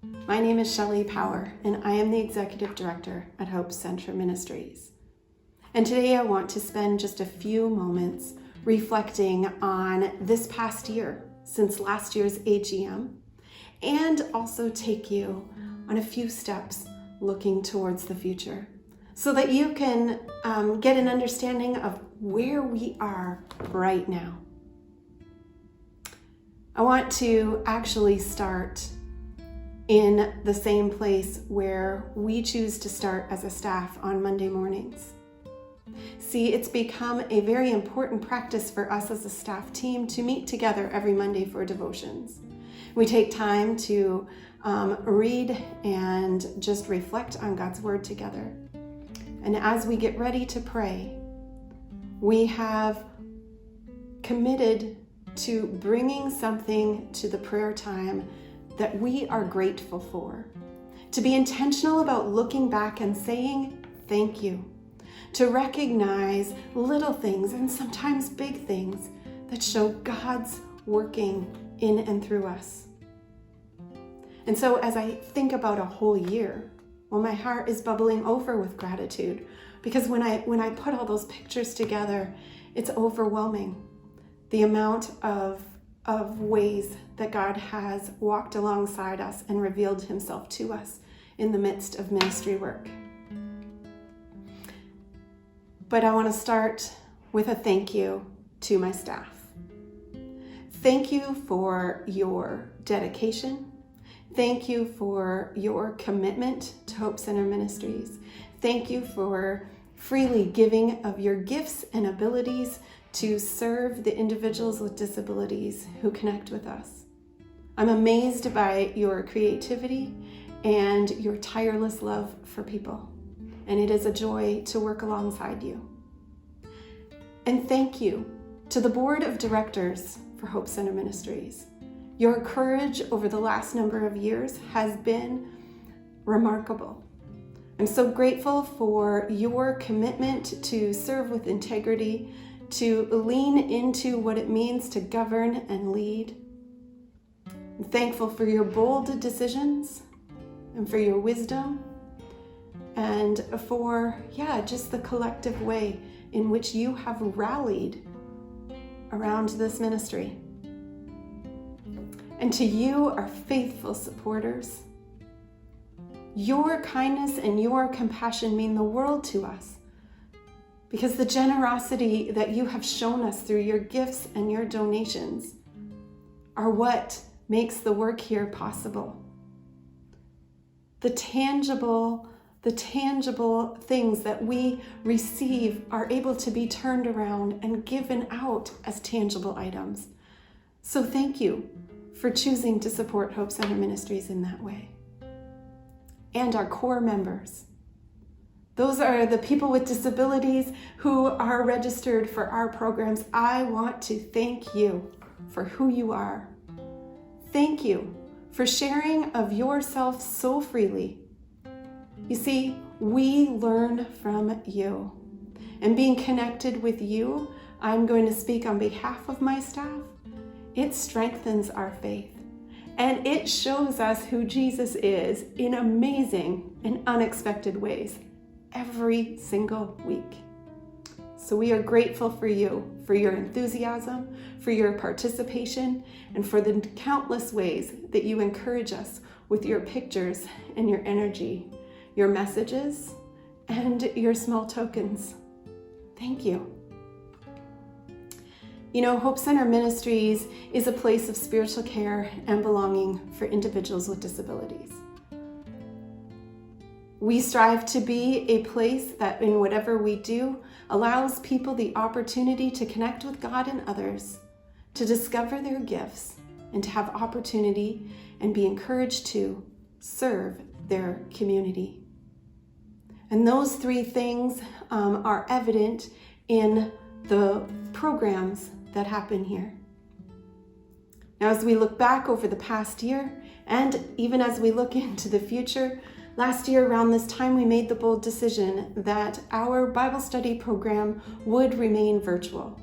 My name is Shellie Power, and I am the Executive Director at Hope Center Ministries. And today I want to spend just a few moments reflecting on this past year, since last year's HCM, and also take you on a few steps looking towards the future, so that you can get an understanding of where we are right now. I want to actually start in the same place where we choose to start as a staff on Monday mornings. See, it's become a very important practice for us as a staff team to meet together every Monday for devotions. We take time to read and just reflect on God's Word together. And as we get ready to pray, we have committed to bringing something to the prayer time that we are grateful for, to be intentional about looking back and saying thank you, to recognize little things and sometimes big things that show God's working in and through us. And so as I think about a whole year, well, my heart is bubbling over with gratitude, because when I put all those pictures together, it's overwhelming. The amount of ways that God has walked alongside us and revealed himself to us in the midst of ministry work. But I want to start with a thank you to my staff. Thank you for your dedication. Thank you for your commitment to Hope Center Ministries. Thank you for freely giving of your gifts and abilities to serve the individuals with disabilities who connect with us. I'm amazed by your creativity and your tireless love for people, and it is a joy to work alongside you. And thank you to the Board of Directors for Hope Center Ministries. Your courage over the last number of years has been remarkable. I'm so grateful for your commitment to serve with integrity, to lean into what it means to govern and lead. I'm thankful for your bold decisions and for your wisdom and for, just the collective way in which you have rallied around this ministry. And to you, our faithful supporters, your kindness and your compassion mean the world to us, because the generosity that you have shown us through your gifts and your donations are what makes the work here possible. The tangible things that we receive are able to be turned around and given out as tangible items. So thank you for choosing to support Hope Center Ministries in that way. And our core members. Those are the people with disabilities who are registered for our programs. I want to thank you for who you are. Thank you for sharing of yourself so freely. You see, we learn from you. And being connected with you, I'm going to speak on behalf of my staff. It strengthens our faith. And it shows us who Jesus is in amazing and unexpected ways every single week. So we are grateful for you, for your enthusiasm, for your participation, and for the countless ways that you encourage us with your pictures and your energy, your messages, and your small tokens. Thank you. You know, Hope Center Ministries is a place of spiritual care and belonging for individuals with disabilities. We strive to be a place that in whatever we do allows people the opportunity to connect with God and others, to discover their gifts, and to have opportunity and be encouraged to serve their community. And those three things are evident in the programs that happen here. Now, as we look back over the past year, and even as we look into the future, last year around this time we made the bold decision that our Bible study program would remain virtual.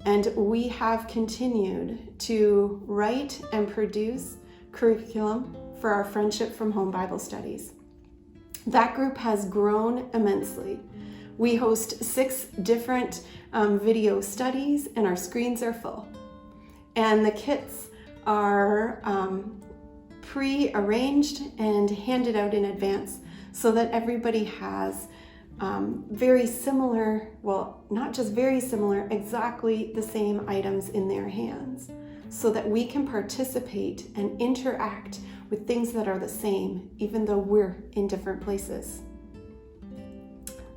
And we have continued to write and produce curriculum for our Friendship from Home Bible studies. That group has grown immensely. We host 6 different video studies, and our screens are full. And the kits are pre-arranged and handed out in advance so that everybody has very similar, well, not just very similar, exactly the same items in their hands, so that we can participate and interact with things that are the same, even though we're in different places.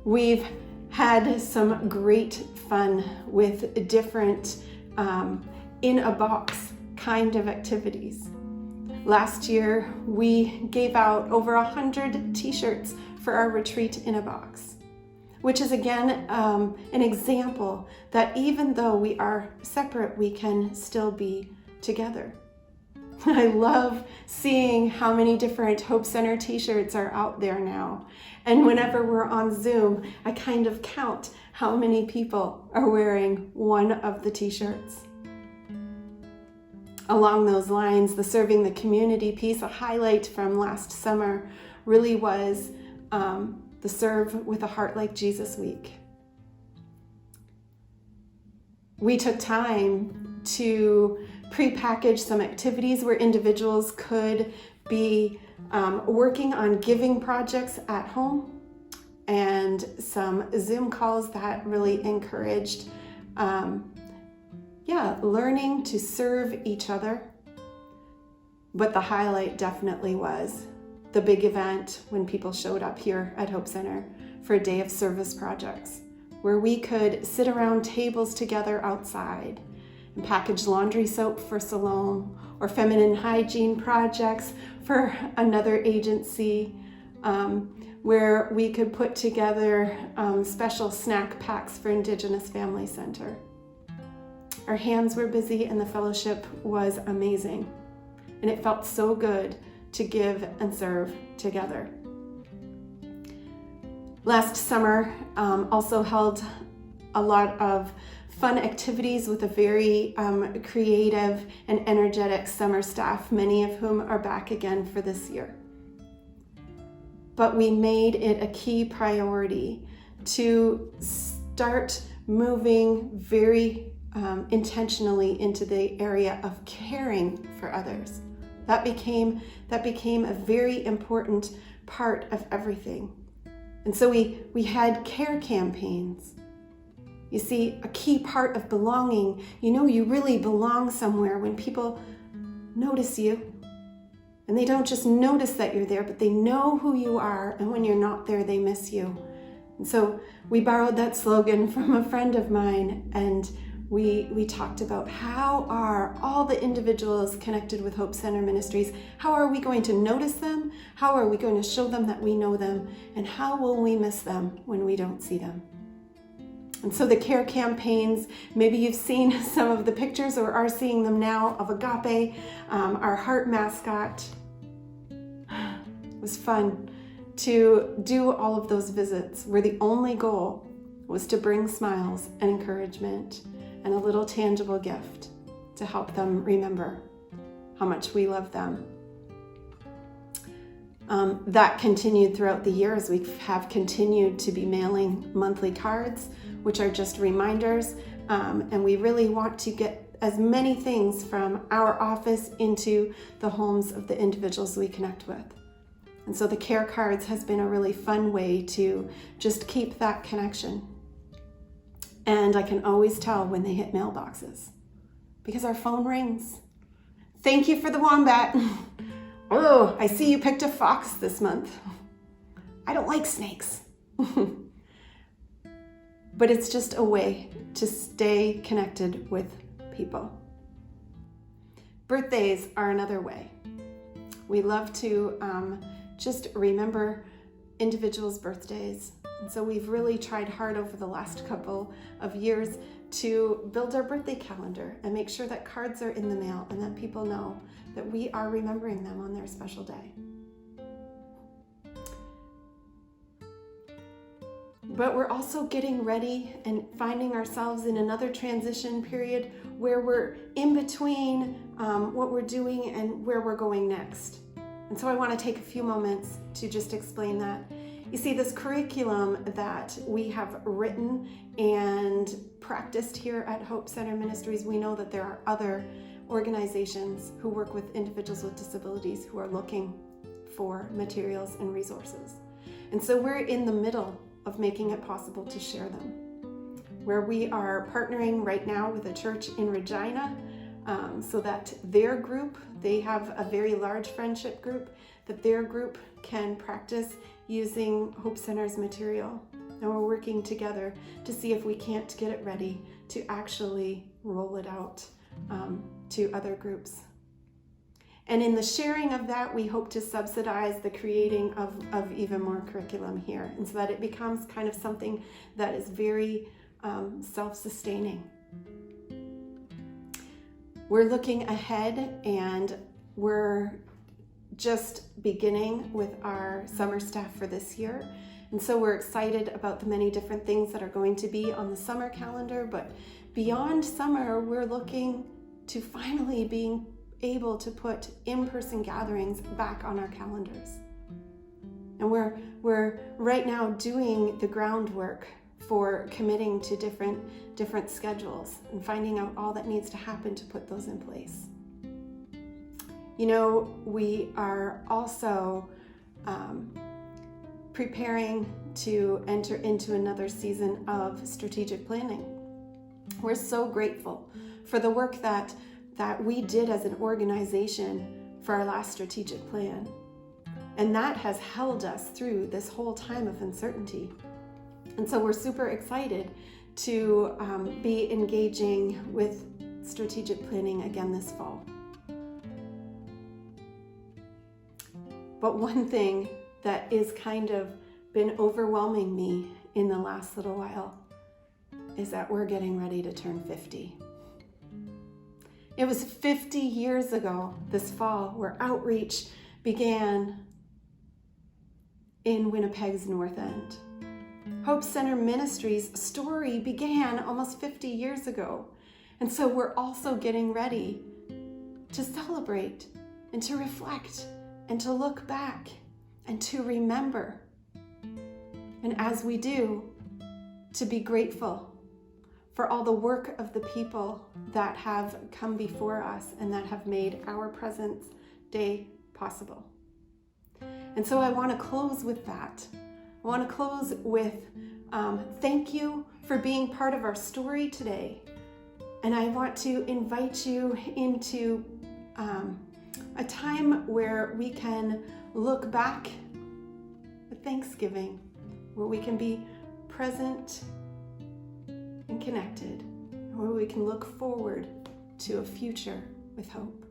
We've had some great fun with different in a box kind of activities. Last year, we gave out over 100 t-shirts for our retreat in a box, which is again an example that even though we are separate, we can still be together. I love seeing how many different Hope Center t-shirts are out there now. And whenever we're on Zoom, I kind of count how many people are wearing one of the t-shirts. Along those lines, the Serving the Community piece, a highlight from last summer, really was the Serve with a Heart Like Jesus week. We took time to pre-package some activities where individuals could be working on giving projects at home, and some Zoom calls that really encouraged learning to serve each other. But the highlight definitely was the big event when people showed up here at Hope Center for a day of service projects, where we could sit around tables together outside and package laundry soap for Salome, or feminine hygiene projects for another agency, where we could put together special snack packs for Indigenous Family Center. Our hands were busy and the fellowship was amazing, and it felt so good to give and serve together. Last summer also held a lot of fun activities with a very creative and energetic summer staff, many of whom are back again for this year. But we made it a key priority to start moving very intentionally into the area of caring for others. That became a very important part of everything. And so we had care campaigns. You see, a key part of belonging, you really belong somewhere when people notice you. And they don't just notice that you're there, but they know who you are, and when you're not there, they miss you. And so we borrowed that slogan from a friend of mine, and we talked about how are all the individuals connected with Hope Center Ministries, how are we going to notice them? How are we going to show them that we know them? And how will we miss them when we don't see them? And so the care campaigns, maybe you've seen some of the pictures or are seeing them now of Agape, our heart mascot. It was fun to do all of those visits where the only goal was to bring smiles and encouragement and a little tangible gift to help them remember how much we love them. That continued throughout the year as we have continued to be mailing monthly cards, which are just reminders, and we really want to get as many things from our office into the homes of the individuals we connect with. And so the care cards has been a really fun way to just keep that connection. And I can always tell when they hit mailboxes because our phone rings. Thank you for the wombat. Oh, I see you picked a fox this month. I don't like snakes. But it's just a way to stay connected with people. Birthdays are another way. We love to just remember individuals' birthdays. And so we've really tried hard over the last couple of years to build our birthday calendar and make sure that cards are in the mail and that people know that we are remembering them on their special day. But we're also getting ready and finding ourselves in another transition period where we're in between what we're doing and where we're going next. And so I want to take a few moments to just explain that. You see, this curriculum that we have written and practiced here at Hope Center Ministries, we know that there are other organizations who work with individuals with disabilities who are looking for materials and resources. And so we're in the middle of making it possible to share them, where we are partnering right now with a church in Regina, so that their group, they have a very large friendship group, that their group can practice using Hope Center's material. And we're working together to see if we can't get it ready to actually roll it out to other groups. And in the sharing of that, we hope to subsidize the creating of even more curriculum here, and so that it becomes kind of something that is very self-sustaining. We're looking ahead, and we're just beginning with our summer staff for this year. And so we're excited about the many different things that are going to be on the summer calendar. But beyond summer, we're looking to finally being able to put in-person gatherings back on our calendars. And we're right now doing the groundwork for committing to different schedules and finding out all that needs to happen to put those in place. You know, we are also preparing to enter into another season of strategic planning. We're so grateful for the work that we did as an organization for our last strategic plan. And that has held us through this whole time of uncertainty. And so we're super excited to be engaging with strategic planning again this fall. But one thing that is kind of been overwhelming me in the last little while is that we're getting ready to turn 50. It was 50 years ago this fall where outreach began in Winnipeg's North End. Hope Center Ministries' story began almost 50 years ago. And so we're also getting ready to celebrate and to reflect and to look back and to remember. And as we do, to be grateful for all the work of the people that have come before us and that have made our present day possible. And so I want to close with that. I want to close with thank you for being part of our story today. And I want to invite you into a time where we can look back with Thanksgiving, where we can be present and connected, where we can look forward to a future with hope.